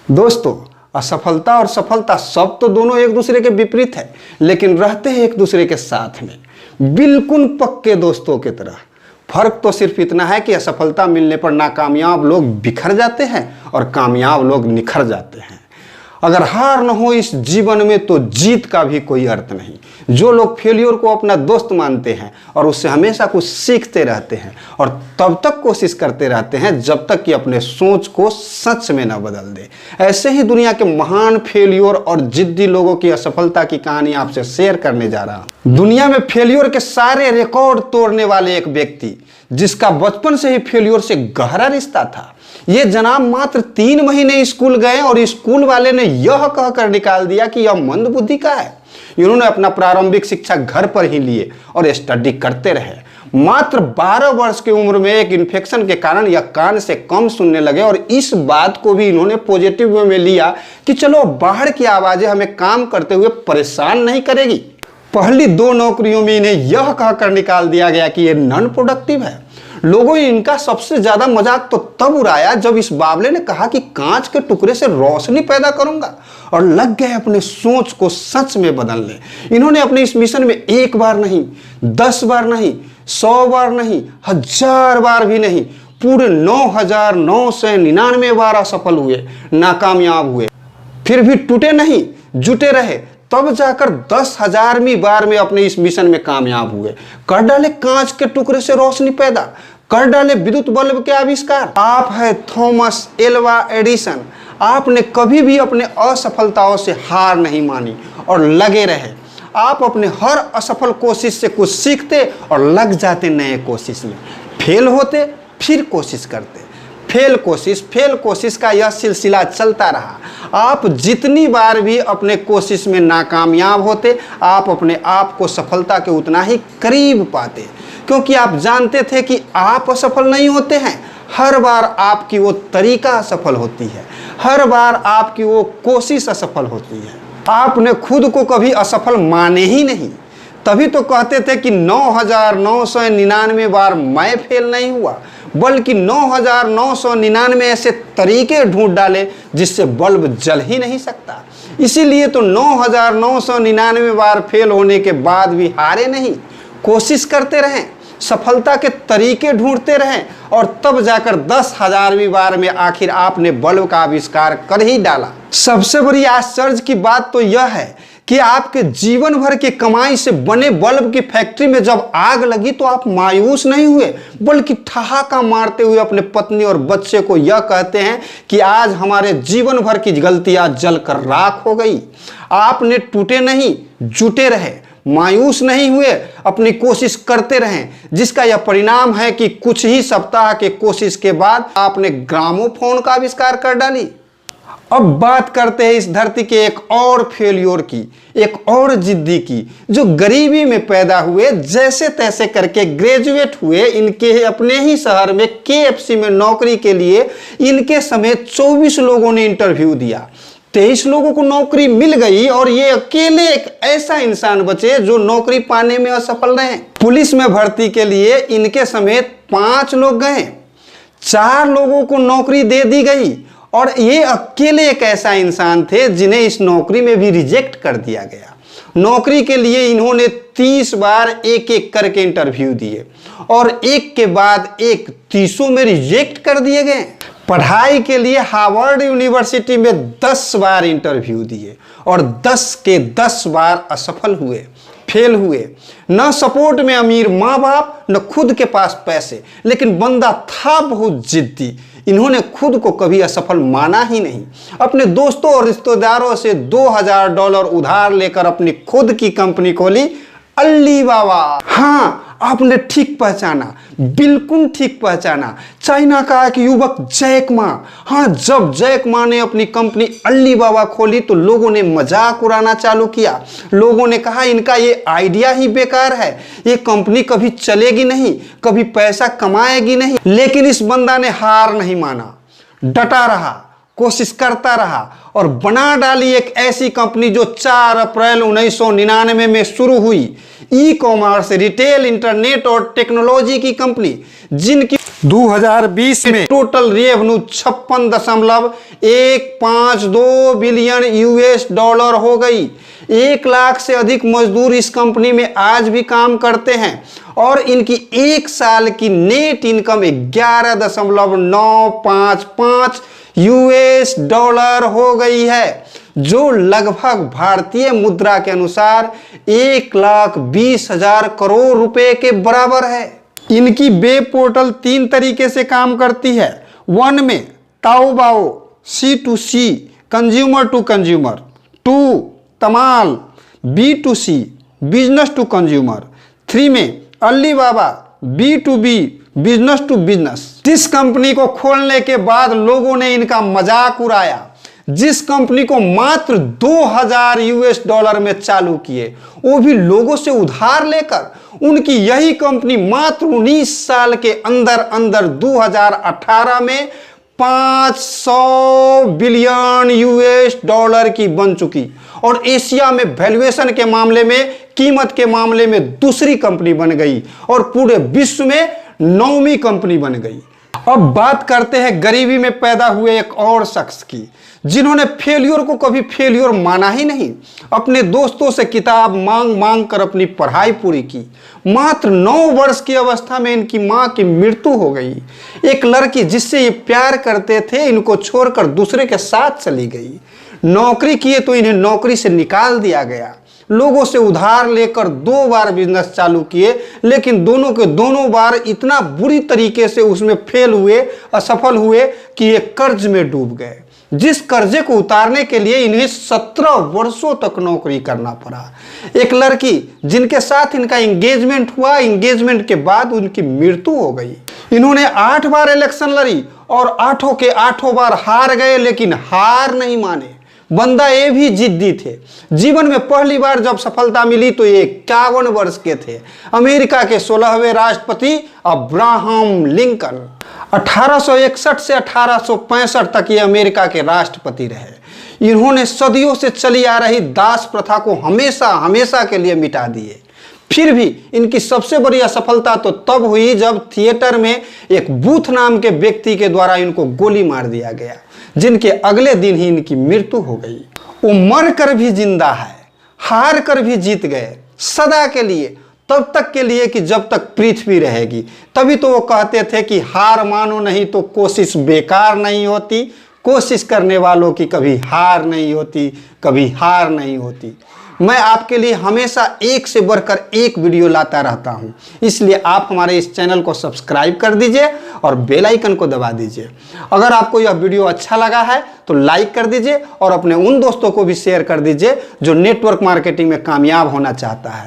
दोस्तों, असफलता और सफलता सब तो दोनों एक दूसरे के विपरीत है, लेकिन रहते हैं एक दूसरे के साथ में बिल्कुल पक्के दोस्तों की तरह। फर्क तो सिर्फ इतना है कि असफलता मिलने पर नाकामयाब लोग बिखर जाते हैं और कामयाब लोग निखर जाते हैं। अगर हार न हो इस जीवन में तो जीत का भी कोई अर्थ नहीं। जो लोग फेलियर को अपना दोस्त मानते हैं और उससे हमेशा कुछ सीखते रहते हैं और तब तक कोशिश करते रहते हैं जब तक कि अपने सोच को सच में न बदल दे। ऐसे ही दुनिया के महान फेलियर और जिद्दी लोगों की असफलता की कहानी आपसे शेयर करने जा रहा हूं। दुनिया में फेलियर के सारे रिकॉर्ड तोड़ने वाले एक व्यक्ति, जिसका बचपन से ही फेलियर से गहरा रिश्ता था। ये जनाब मात्र 3 महीने स्कूल गए और स्कूल वाले ने यह कहकर निकाल दिया कि यह मंद बुद्धि का है। इन्होंने अपना प्रारंभिक शिक्षा घर पर ही लिए और स्टडी करते रहे। मात्र 12 वर्ष की उम्र में एक इन्फेक्शन के कारण यह कान से कम सुनने लगे और इस बात को भी इन्होंने पॉजिटिव वे में लिया कि चलो बाहर की आवाजें हमें काम करते हुए परेशान नहीं करेगी। पहली 2 नौकरियों में इन्हें यह कहकर निकाल दिया गया कि यह नॉन प्रोडक्टिव है। लोगों ने इनका सबसे ज्यादा मजाक तो तब उड़ाया जब इस बावले ने कहा कि कांच के टुकड़े से रोशनी पैदा करूंगा, और लग गए अपने सोच को सच में बदलने। इन्होंने अपने इस मिशन में 1 बार नहीं, 10 बार नहीं, 100 बार नहीं, 1000 बार भी नहीं, पूरे 9999 बार असफल हुए, नाकामयाब हुए। फिर भी टूटे नहीं, जुटे रहे, तब जाकर 10,000वीं बार में अपने इस मिशन में कामयाब हुए। कर डाले कांच के टुकड़े से रोशनी पैदा, कर डाले विद्युत बल्ब के आविष्कार। आप है थॉमस एल्वा एडिसन। आपने कभी भी अपने असफलताओं से हार नहीं मानी और लगे रहे। आप अपने हर असफल कोशिश से कुछ सीखते और लग जाते नए कोशिश में। फेल होते, फिर कोशिश करते, फेल कोशिश का यह सिलसिला चलता रहा। आप जितनी बार भी अपने कोशिश में नाकामयाब होते, आप अपने आप को सफलता के उतना ही करीब पाते, क्योंकि आप जानते थे कि आप असफल नहीं होते हैं। हर बार आपकी वो तरीका असफल होती है, हर बार आपकी वो कोशिश असफल होती है। आपने खुद को कभी असफल माने ही नहीं, तभी तो कहते थे कि 9999 बार मैं फेल नहीं हुआ, बल्कि 9999 ऐसे तरीके ढूंढ डाले जिससे बल्ब जल ही नहीं सकता। इसीलिए तो 9999 बार फेल होने के बाद भी हारे नहीं, कोशिश करते रहें, सफलता के तरीके ढूंढते रहें और तब जाकर 10,000वीं बार में आखिर आपने बल्ब का आविष्कार कर ही डाला। सबसे बड़ी आश्चर्य की बात तो यह है कि आपके जीवन भर की कमाई से बने बल्ब की फैक्ट्री में जब आग लगी तो आप मायूस नहीं हुए, बल्कि ठहाका मारते हुए अपने पत्नी और बच्चे को यह कहते हैं कि आज हमारे जीवन भर की गलतियां जलकर राख हो गई। आपने टूटे नहीं, जुटे रहे, मायूस नहीं हुए, अपनी कोशिश करते रहें, जिसका यह परिणाम है कि कुछ ही सप्ताह के कोशिश के बाद आपने ग्रामोफोन का आविष्कार कर डाली। अब बात करते हैं इस धरती के एक और फेलियर की, एक और जिद्दी की, जो गरीबी में पैदा हुए, जैसे तैसे करके ग्रेजुएट हुए। इनके अपने ही शहर में KFC में नौकरी के लिए इनके समेत 24 लोगों ने इंटरव्यू दिया। 23 लोगों को नौकरी मिल गई और ये अकेले एक ऐसा इंसान बचे जो नौकरी पाने में असफल रहे। पुलिस में भर्ती के लिए इनके समेत 5 लोग गए, 4 लोगों को नौकरी दे दी गई और ये अकेले एक ऐसा इंसान थे जिन्हें इस नौकरी में भी रिजेक्ट कर दिया गया। नौकरी के लिए इन्होंने 30 बार एक करके इंटरव्यू दिए और एक के बाद एक 30 में रिजेक्ट कर दिए गए। पढ़ाई के लिए हार्वर्ड यूनिवर्सिटी में 10 बार इंटरव्यू दिए और 10 के 10 बार असफल हुए, फेल हुए। न सपोर्ट में अमीर माँ बाप, न खुद के पास पैसे, लेकिन बंदा था बहुत जिद्दी। इन्होंने खुद को कभी असफल माना ही नहीं। अपने दोस्तों और रिश्तेदारों से $2000 उधार लेकर अपनी खुद की कंपनी खोली, अलीबाबा। हाँ, आपने ठीक पहचाना, बिल्कुल ठीक पहचाना, चाइना का एक युवक जैक मा। हाँ, जब जैक मा ने अपनी कंपनी अलीबाबा खोली तो लोगों ने मजाक उड़ाना चालू किया। लोगों ने कहा इनका ये आइडिया ही बेकार है, ये कंपनी कभी चलेगी नहीं, कभी पैसा कमाएगी नहीं। लेकिन इस बंदा ने हार नहीं माना, डटा रहा, कोशिश करता रहा और बना डाली एक ऐसी कंपनी जो 4 अप्रैल 1999 में शुरू हुई। ई कॉमर्स, रिटेल, इंटरनेट और टेक्नोलॉजी की कंपनी, जिनकी 2020 में total revenue 56.152 billion US dollar हो गई। 1 लाख से अधिक मजदूर इस कंपनी में आज भी काम करते हैं और इनकी एक साल की नेट इनकम 11.955 यूएस डॉलर हो गई है, जो लगभग भारतीय मुद्रा के अनुसार 1,20,000 करोड़ रुपए के बराबर है। इनकी वेब पोर्टल 3 तरीके से काम करती है। 1 में Taobao C2C consumer to consumer, 2 Tamal B2C business to consumer, 3 में Alibaba B2B business to business. जिस कंपनी को खोलने के बाद लोगों ने इनका मजाक उड़ाया, जिस कंपनी को मात्र 2000 यूएस डॉलर में चालू किए, वो भी लोगों से उधार लेकर, उनकी यही कंपनी मात्र 19 साल के अंदर अंदर 2018 में 500 बिलियन यूएस डॉलर की बन चुकी और एशिया में वैल्यूएशन के मामले में, कीमत के मामले में दूसरी कंपनी बन गई और पूरे विश्व में 9वीं कंपनी बन गई। अब बात करते हैं गरीबी में पैदा हुए एक और शख्स की, जिन्होंने फेल्योर को कभी फेल्योर माना ही नहीं। अपने दोस्तों से किताब मांग मांग कर अपनी पढ़ाई पूरी की। मात्र 9 वर्ष की अवस्था में इनकी मां की मृत्यु हो गई। एक लड़की जिससे ये प्यार करते थे, इनको छोड़कर दूसरे के साथ चली गई। नौकरी किए तो इन्हें नौकरी से निकाल दिया गया। लोगों से उधार लेकर 2 बार बिजनेस चालू किए, लेकिन दोनों के दोनों बार इतना बुरी तरीके से उसमें फेल हुए, असफल हुए कि ये कर्ज में डूब गए। जिस कर्जे को उतारने के लिए इन्हें 17 वर्षों तक नौकरी करना पड़ा। एक लड़की जिनके साथ इनका एंगेजमेंट हुआ, एंगेजमेंट के बाद उनकी मृत्यु हो गई। इन्होंने 8 बार इलेक्शन लड़ी और 8 के 8 बार हार गए, लेकिन हार नहीं माने। बंदा ये भी जिद्दी थे। जीवन में पहली बार जब सफलता मिली तो ये 51 वर्ष के थे। अमेरिका के 16वें राष्ट्रपति अब्राहम लिंकन 1861 से 1865 तक ये अमेरिका के राष्ट्रपति रहे। इन्होंने सदियों से चली आ रही दास प्रथा को हमेशा हमेशा के लिए मिटा दिए। फिर भी इनकी सबसे बड़ी असफलता तो तब हुई जब थिएटर में एक बूथ नाम के व्यक्ति के द्वारा इनको गोली मार दिया गया, जिनके अगले दिन ही इनकी मृत्यु हो गई। वो मर कर भी जिंदा है, हार कर भी जीत गए, सदा के लिए, तब तक के लिए कि जब तक पृथ्वी रहेगी। तभी तो वो कहते थे कि हार मानो नहीं तो कोशिश बेकार नहीं होती, कोशिश करने वालों की कभी हार नहीं होती, कभी हार नहीं होती। मैं आपके लिए हमेशा एक से बढ़कर एक वीडियो लाता रहता हूं, इसलिए आप हमारे इस चैनल को सब्सक्राइब कर दीजिए और बेल आइकन को दबा दीजिए। अगर आपको यह वीडियो अच्छा लगा है तो लाइक कर दीजिए और अपने उन दोस्तों को भी शेयर कर दीजिए जो नेटवर्क मार्केटिंग में कामयाब होना चाहता है।